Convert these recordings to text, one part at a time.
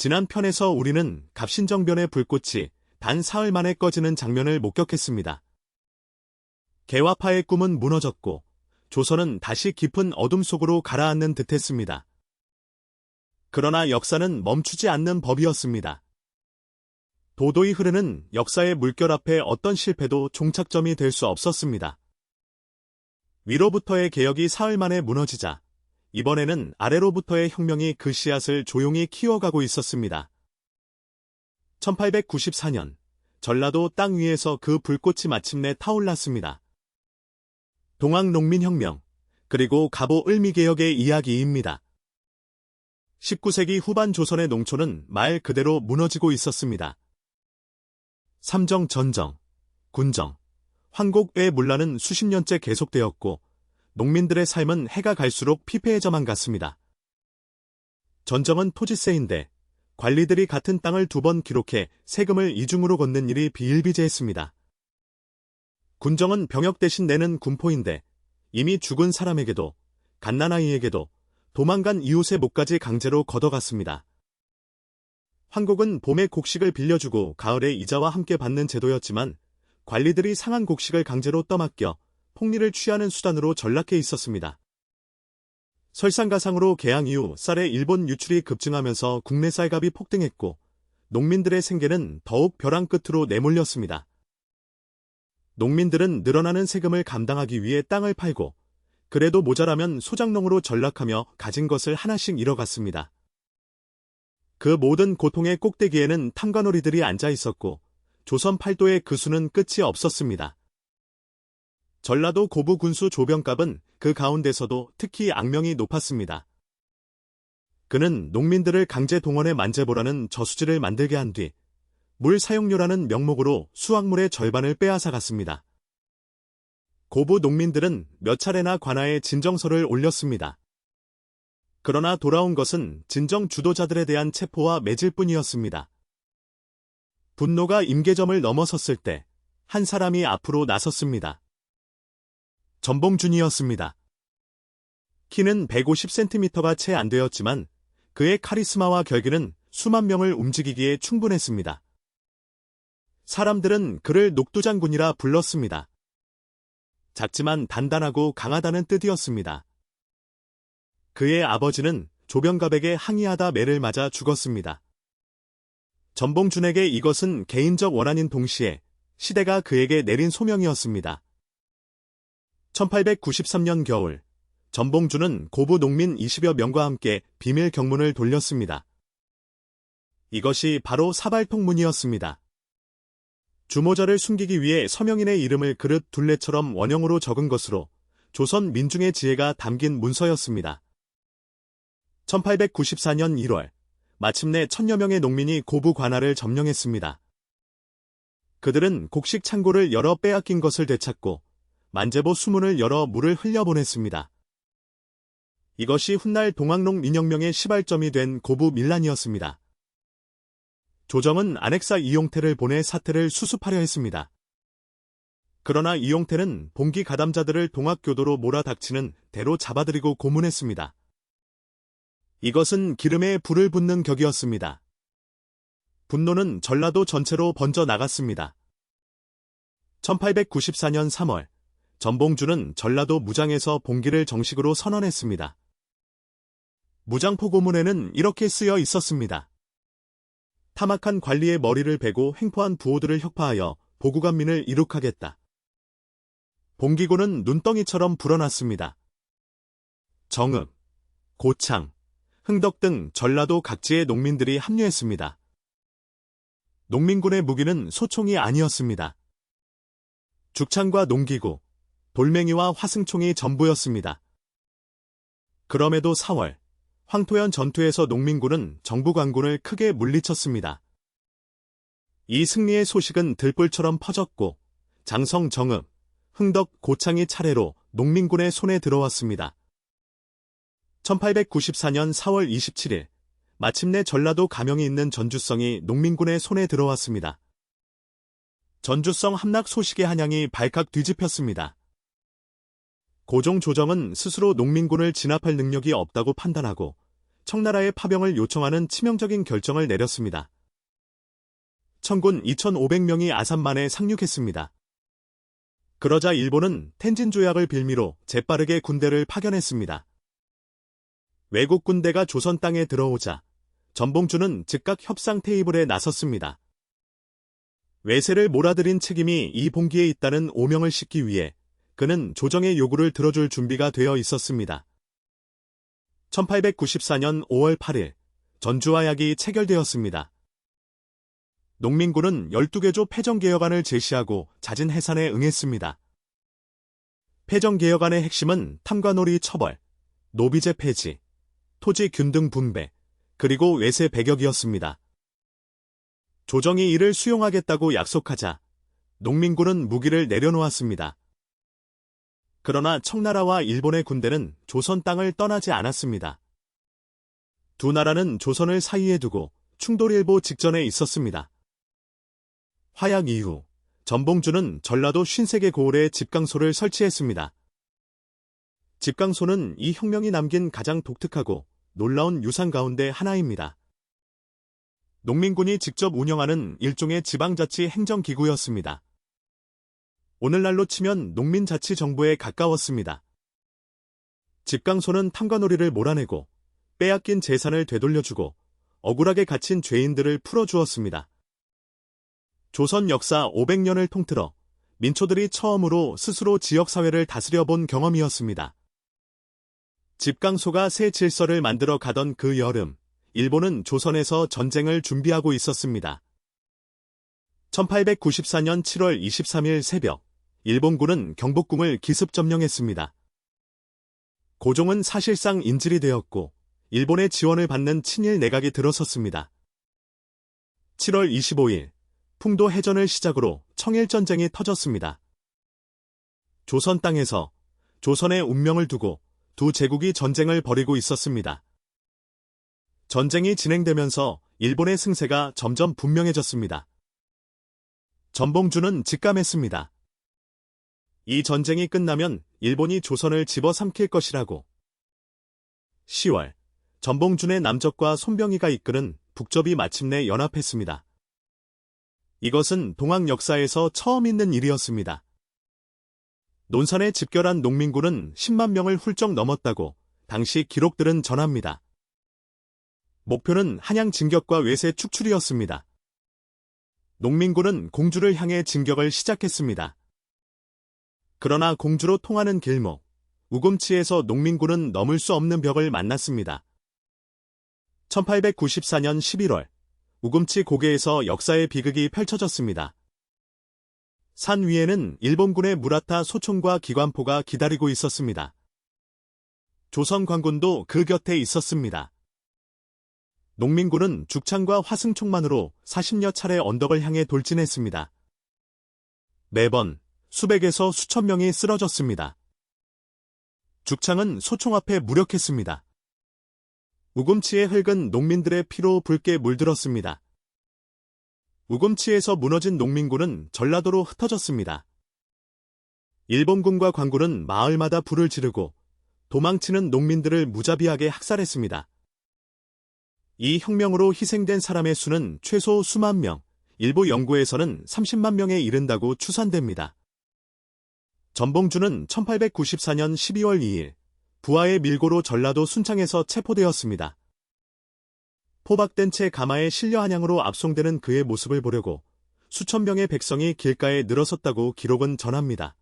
지난 편에서 우리는 갑신정변의 불꽃이 단 사흘 만에 꺼지는 장면을 목격했습니다. 개화파의 꿈은 무너졌고 조선은 다시 깊은 어둠 속으로 가라앉는 듯했습니다. 그러나 역사는 멈추지 않는 법이었습니다. 도도히 흐르는 역사의 물결 앞에 어떤 실패도 종착점이 될 수 없었습니다. 위로부터의 개혁이 사흘 만에 무너지자 이번에는 아래로부터의 혁명이 그 씨앗을 조용히 키워가고 있었습니다. 1894년 전라도 땅 위에서 그 불꽃이 마침내 타올랐습니다. 동학농민혁명, 그리고 갑오 을미개혁의 이야기입니다. 19세기 후반 조선의 농촌은 말 그대로 무너지고 있었습니다. 삼정 전정, 군정, 황곡의 문란은 수십 년째 계속되었고 농민들의 삶은 해가 갈수록 피폐해져만 갔습니다. 전정은 토지세인데 관리들이 같은 땅을 2번 기록해 세금을 이중으로 걷는 일이 비일비재했습니다. 군정은 병역 대신 내는 군포인데 이미 죽은 사람에게도 갓난아이에게도 도망간 이웃의 목까지 강제로 걷어갔습니다. 황곡은 봄에 곡식을 빌려주고 가을에 이자와 함께 받는 제도였지만 관리들이 상한 곡식을 강제로 떠맡겨 폭리를 취하는 수단으로 전락해 있었습니다. 설상가상으로 개항 이후 쌀의 일본 유출이 급증하면서 국내 쌀값이 폭등했고 농민들의 생계는 더욱 벼랑 끝으로 내몰렸습니다. 농민들은 늘어나는 세금을 감당하기 위해 땅을 팔고 그래도 모자라면 소작농으로 전락하며 가진 것을 하나씩 잃어갔습니다. 그 모든 고통의 꼭대기에는 탐관오리들이 앉아 있었고 조선 팔도의 그 수는 끝이 없었습니다. 전라도 고부 군수 조병갑은 그 가운데서도 특히 악명이 높았습니다. 그는 농민들을 강제 동원해 만재보라는 저수지를 만들게 한 뒤 물 사용료라는 명목으로 수확물의 절반을 빼앗아갔습니다. 고부 농민들은 몇 차례나 관아에 진정서를 올렸습니다. 그러나 돌아온 것은 진정 주도자들에 대한 체포와 매질뿐이었습니다. 분노가 임계점을 넘어섰을 때 한 사람이 앞으로 나섰습니다. 전봉준이었습니다. 키는 150cm가 채 안 되었지만 그의 카리스마와 결기는 수만 명을 움직이기에 충분했습니다. 사람들은 그를 녹두장군이라 불렀습니다. 작지만 단단하고 강하다는 뜻이었습니다. 그의 아버지는 조병갑에게 항의하다 매를 맞아 죽었습니다. 전봉준에게 이것은 개인적 원한인 동시에 시대가 그에게 내린 소명이었습니다. 1893년 겨울, 전봉준은 고부 농민 20여 명과 함께 비밀 경문을 돌렸습니다. 이것이 바로 사발통문이었습니다. 주모자를 숨기기 위해 서명인의 이름을 그릇 둘레처럼 원형으로 적은 것으로 조선 민중의 지혜가 담긴 문서였습니다. 1894년 1월, 마침내 1000여 명의 농민이 고부 관아를 점령했습니다. 그들은 곡식 창고를 열어 빼앗긴 것을 되찾고 만재보 수문을 열어 물을 흘려보냈습니다. 이것이 훗날 동학농 민혁명의 시발점이 된 고부 밀란이었습니다. 조정은 안핵사 이용태를 보내 사태를 수습하려 했습니다. 그러나 이용태는 봉기 가담자들을 동학교도로 몰아닥치는 대로 잡아들이고 고문했습니다. 이것은 기름에 불을 붓는 격이었습니다. 분노는 전라도 전체로 번져 나갔습니다. 1894년 3월, 전봉준은 전라도 무장에서 봉기를 정식으로 선언했습니다. 무장포 고문에는 이렇게 쓰여 있었습니다. 타막한 관리의 머리를 베고 횡포한 부호들을 혁파하여 보구간민을 이룩하겠다. 봉기고는 눈덩이처럼 불어났습니다. 정읍, 고창, 흥덕 등 전라도 각지의 농민들이 합류했습니다. 농민군의 무기는 소총이 아니었습니다. 죽창과 농기구, 돌멩이와 화승총이 전부였습니다. 그럼에도 4월, 황토현 전투에서 농민군은 정부 관군을 크게 물리쳤습니다. 이 승리의 소식은 들불처럼 퍼졌고 장성 정읍, 흥덕 고창이 차례로 농민군의 손에 들어왔습니다. 1894년 4월 27일, 마침내 전라도 가명이 있는 전주성이 농민군의 손에 들어왔습니다. 전주성 함락 소식의 한양이 발칵 뒤집혔습니다. 고종 조정은 스스로 농민군을 진압할 능력이 없다고 판단하고 청나라의 파병을 요청하는 치명적인 결정을 내렸습니다. 청군 2,500명이 아산만에 상륙했습니다. 그러자 일본은 텐진 조약을 빌미로 재빠르게 군대를 파견했습니다. 외국 군대가 조선 땅에 들어오자 전봉주는 즉각 협상 테이블에 나섰습니다. 외세를 몰아들인 책임이 이 봉기에 있다는 오명을 싣기 위해 그는 조정의 요구를 들어줄 준비가 되어 있었습니다. 1894년 5월 8일 전주화약이 체결되었습니다. 농민군은 12개조 패정개혁안을 제시하고 잦은 해산에 응했습니다. 패정개혁안의 핵심은 탐관오리 처벌, 노비제 폐지, 토지 균등 분배, 그리고 외세 배격이었습니다. 조정이 이를 수용하겠다고 약속하자 농민군은 무기를 내려놓았습니다. 그러나 청나라와 일본의 군대는 조선 땅을 떠나지 않았습니다. 두 나라는 조선을 사이에 두고 충돌일보 직전에 있었습니다. 화약 이후 전봉주는 전라도 53개 고을에 집강소를 설치했습니다. 집강소는 이 혁명이 남긴 가장 독특하고 놀라운 유산 가운데 하나입니다. 농민군이 직접 운영하는 일종의 지방자치 행정기구였습니다. 오늘날로 치면 농민자치정부에 가까웠습니다. 집강소는 탐관오리를 몰아내고 빼앗긴 재산을 되돌려주고 억울하게 갇힌 죄인들을 풀어주었습니다. 조선 역사 500년을 통틀어 민초들이 처음으로 스스로 지역사회를 다스려본 경험이었습니다. 집강소가 새 질서를 만들어 가던 그 여름, 일본은 조선에서 전쟁을 준비하고 있었습니다. 1894년 7월 23일 새벽, 일본군은 경복궁을 기습 점령했습니다. 고종은 사실상 인질이 되었고 일본의 지원을 받는 친일 내각이 들어섰습니다. 7월 25일, 풍도 해전을 시작으로 청일전쟁이 터졌습니다. 조선 땅에서 조선의 운명을 두고 두 제국이 전쟁을 벌이고 있었습니다. 전쟁이 진행되면서 일본의 승세가 점점 분명해졌습니다. 전봉주는 직감했습니다. 이 전쟁이 끝나면 일본이 조선을 집어삼킬 것이라고. 10월, 전봉준의 남적과 손병희가 이끄는 북접이 마침내 연합했습니다. 이것은 동학 역사에서 처음 있는 일이었습니다. 논산에 집결한 농민군은 10만 명을 훌쩍 넘었다고 당시 기록들은 전합니다. 목표는 한양 진격과 외세 축출이었습니다. 농민군은 공주를 향해 진격을 시작했습니다. 그러나 공주로 통하는 길목, 우금치에서 농민군은 넘을 수 없는 벽을 만났습니다. 1894년 11월, 우금치 고개에서 역사의 비극이 펼쳐졌습니다. 산 위에는 일본군의 무라타 소총과 기관포가 기다리고 있었습니다. 조선 관군도 그 곁에 있었습니다. 농민군은 죽창과 화승총만으로 40여 차례 언덕을 향해 돌진했습니다. 매번 수백에서 수천 명이 쓰러졌습니다. 죽창은 소총 앞에 무력했습니다. 우금치의 흙은 농민들의 피로 붉게 물들었습니다. 우금치에서 무너진 농민군은 전라도로 흩어졌습니다. 일본군과 관군은 마을마다 불을 지르고 도망치는 농민들을 무자비하게 학살했습니다. 이 혁명으로 희생된 사람의 수는 최소 수만 명, 일부 연구에서는 30만 명에 이른다고 추산됩니다. 전봉주는 1894년 12월 2일 부하의 밀고로 전라도 순창에서 체포되었습니다. 포박된 채 가마에 실려 한양으로 압송되는 그의 모습을 보려고 수천 명의 백성이 길가에 늘어섰다고 기록은 전합니다.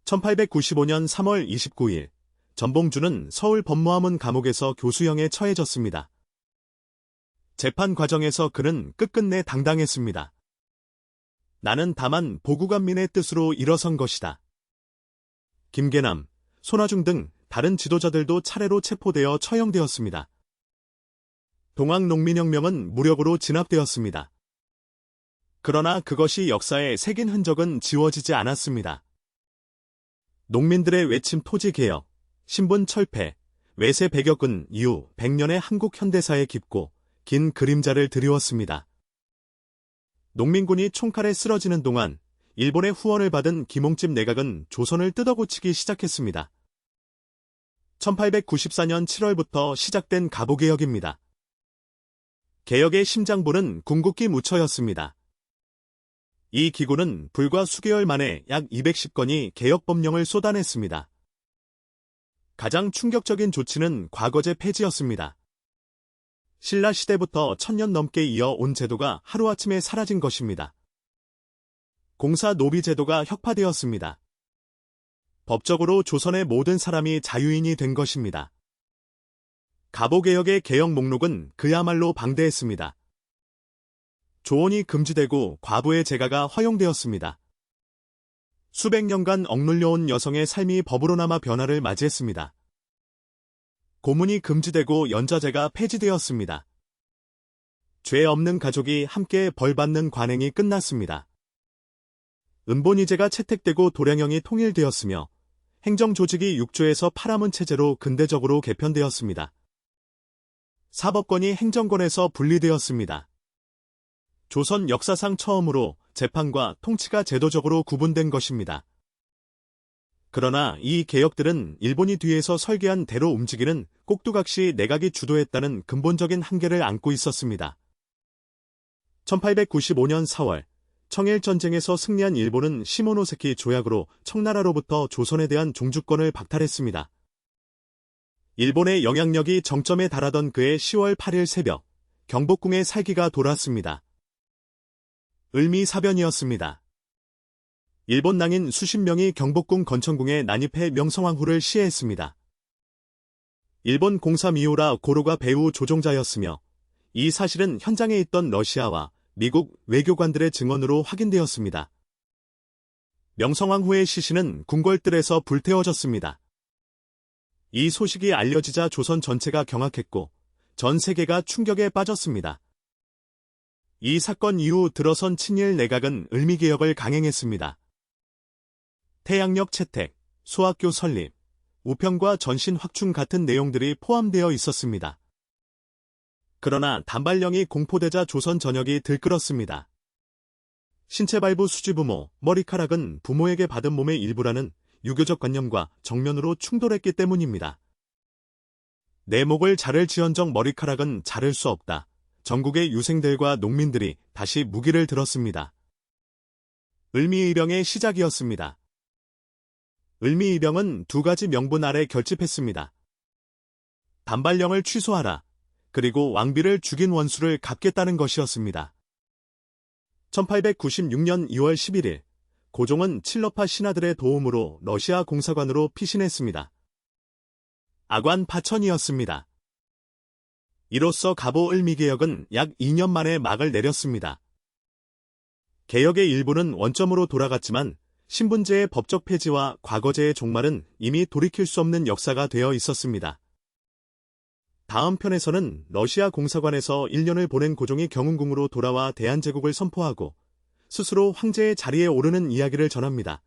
1895년 3월 29일 전봉주는 서울 법무하문 감옥에서 교수형에 처해졌습니다. 재판 과정에서 그는 끝끝내 당당했습니다. 나는 다만 보구간민의 뜻으로 일어선 것이다. 김계남, 손아중 등 다른 지도자들도 차례로 체포되어 처형되었습니다. 동학농민혁명은 무력으로 진압되었습니다. 그러나 그것이 역사에 새긴 흔적은 지워지지 않았습니다. 농민들의 외침 토지개혁, 신분 철폐, 외세 배격은 이후 100년의 한국 현대사에 깊고 긴 그림자를 드리웠습니다. 농민군이 총칼에 쓰러지는 동안 일본의 후원을 받은 김홍집 내각은 조선을 뜯어고치기 시작했습니다. 1894년 7월부터 시작된 가보개혁입니다. 개혁의 심장부는 궁극기 무처였습니다. 이 기구는 불과 수개월 만에 약 210건이 개혁법령을 쏟아냈습니다. 가장 충격적인 조치는 과거제 폐지였습니다. 신라 시대부터 1000년 넘게 이어온 제도가 하루아침에 사라진 것입니다. 공사 노비 제도가 혁파되었습니다. 법적으로 조선의 모든 사람이 자유인이 된 것입니다. 가보개혁의 개혁 목록은 그야말로 방대했습니다. 조언이 금지되고 과부의 재가가 허용되었습니다. 수백 년간 억눌려온 여성의 삶이 법으로나마 변화를 맞이했습니다. 고문이 금지되고 연좌제가 폐지되었습니다. 죄 없는 가족이 함께 벌받는 관행이 끝났습니다. 은본위제가 채택되고 도량형이 통일되었으며 행정조직이 6조에서 8하문 체제로 근대적으로 개편되었습니다. 사법권이 행정권에서 분리되었습니다. 조선 역사상 처음으로 재판과 통치가 제도적으로 구분된 것입니다. 그러나 이 개혁들은 일본이 뒤에서 설계한 대로 움직이는 꼭두각시 내각이 주도했다는 근본적인 한계를 안고 있었습니다. 1895년 4월 청일전쟁에서 승리한 일본은 시모노세키 조약으로 청나라로부터 조선에 대한 종주권을 박탈했습니다. 일본의 영향력이 정점에 달하던 그해 10월 8일 새벽, 경복궁에 살기가 돌았습니다. 을미사변이었습니다. 일본 낭인 수십 명이 경복궁 건천궁에 난입해 명성황후를 시해했습니다. 일본 공사 미우라 고로가 배후 조종자였으며 이 사실은 현장에 있던 러시아와 미국 외교관들의 증언으로 확인되었습니다. 명성황후의 시신은 궁궐뜰에서 불태워졌습니다. 이 소식이 알려지자 조선 전체가 경악했고 전 세계가 충격에 빠졌습니다. 이 사건 이후 들어선 친일 내각은 을미개혁을 강행했습니다. 태양역 채택, 소학교 설립, 우편과 전신 확충 같은 내용들이 포함되어 있었습니다. 그러나 단발령이 공포되자 조선 전역이 들끓었습니다. 신체발부 수지부모, 머리카락은 부모에게 받은 몸의 일부라는 유교적 관념과 정면으로 충돌했기 때문입니다. 내 목을 자를지언정 머리카락은 자를 수 없다. 전국의 유생들과 농민들이 다시 무기를 들었습니다. 을미의병의 시작이었습니다. 을미의병은 두 가지 명분 아래 결집했습니다. 단발령을 취소하라. 그리고 왕비를 죽인 원수를 갚겠다는 것이었습니다. 1896년 2월 11일, 고종은 칠러파 신하들의 도움으로 러시아 공사관으로 피신했습니다. 아관 파천이었습니다. 이로써 가보 을미개혁은 약 2년 만에 막을 내렸습니다. 개혁의 일부는 원점으로 돌아갔지만 신분제의 법적 폐지와 과거제의 종말은 이미 돌이킬 수 없는 역사가 되어 있었습니다. 다음 편에서는 러시아 공사관에서 1년을 보낸 고종이 경운궁으로 돌아와 대한제국을 선포하고 스스로 황제의 자리에 오르는 이야기를 전합니다.